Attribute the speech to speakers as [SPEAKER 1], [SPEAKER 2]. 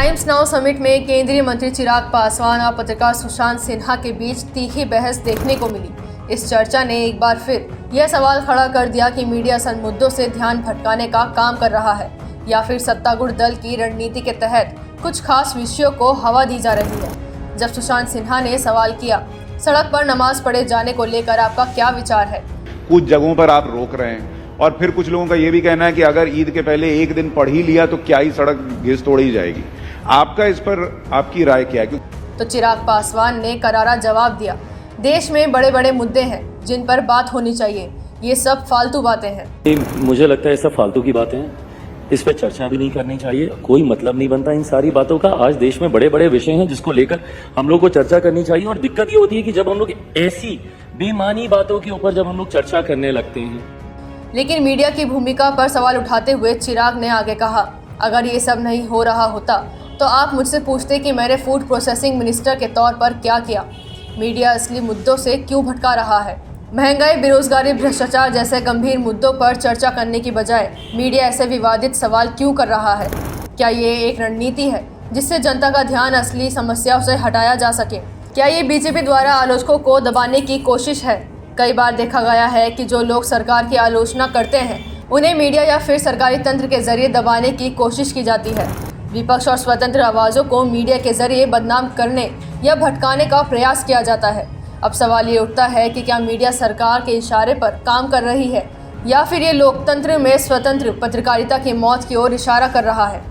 [SPEAKER 1] Times now summit में केंद्रीय मंत्री चिराग पासवान और पत्रकार सुशांत सिन्हा के बीच तीखी बहस देखने को मिली। इस चर्चा ने एक बार फिर यह सवाल खड़ा कर दिया कि मीडिया सन मुद्दों से ध्यान भटकाने का काम कर रहा है या फिर सत्तारूढ़ दल की रणनीति के तहत कुछ खास विषयों को हवा दी जा रही है। जब सुशांत सिन्हा ने सवाल किया, सड़क पर नमाज पढ़े जाने को लेकर आपका क्या विचार है?
[SPEAKER 2] कुछ जगहों पर आप रोक रहे हैं और फिर कुछ लोगों का ये भी कहना है कि अगर ईद के पहले एक दिन पढ़ ही लिया तो क्या ही सड़क घिस तोड़ी जाएगी। आपका इस पर आपकी राय क्या है?
[SPEAKER 1] तो चिराग पासवान ने करारा जवाब दिया, देश में बड़े बड़े मुद्दे हैं जिन पर बात होनी चाहिए, ये सब फालतू बातें हैं।
[SPEAKER 3] मुझे लगता है सब फालतू की बातें हैं, इस पर चर्चा भी नहीं करनी चाहिए, कोई मतलब नहीं बनता इन सारी बातों का। आज देश में बड़े बड़े विषय हैं जिसको लेकर हम लोग को चर्चा करनी चाहिए। और दिक्कत ये होती है कि जब हम लोग ऐसी बेमानी बातों के ऊपर जब हम लोग चर्चा करने लगते हैं।
[SPEAKER 1] लेकिन मीडिया की भूमिका पर सवाल उठाते हुए चिराग ने आगे कहा, अगर ये सब नहीं हो रहा होता तो आप मुझसे पूछते कि मैंने फूड प्रोसेसिंग मिनिस्टर के तौर पर क्या किया। मीडिया असली मुद्दों से क्यों भटका रहा है? महंगाई, बेरोजगारी, भ्रष्टाचार जैसे गंभीर मुद्दों पर चर्चा करने की बजाय मीडिया ऐसे विवादित सवाल क्यों कर रहा है? क्या ये एक रणनीति है जिससे जनता का ध्यान असली समस्याओं से हटाया जा सके? क्या ये बीजेपी द्वारा आलोचकों को दबाने की कोशिश है? कई बार देखा गया है कि जो लोग सरकार की आलोचना करते हैं उन्हें मीडिया या फिर सरकारी तंत्र के जरिए दबाने की कोशिश की जाती है। विपक्ष और स्वतंत्र आवाज़ों को मीडिया के जरिए बदनाम करने या भटकाने का प्रयास किया जाता है। अब सवाल ये उठता है कि क्या मीडिया सरकार के इशारे पर काम कर रही है या फिर ये लोकतंत्र में स्वतंत्र पत्रकारिता की मौत की ओर इशारा कर रहा है?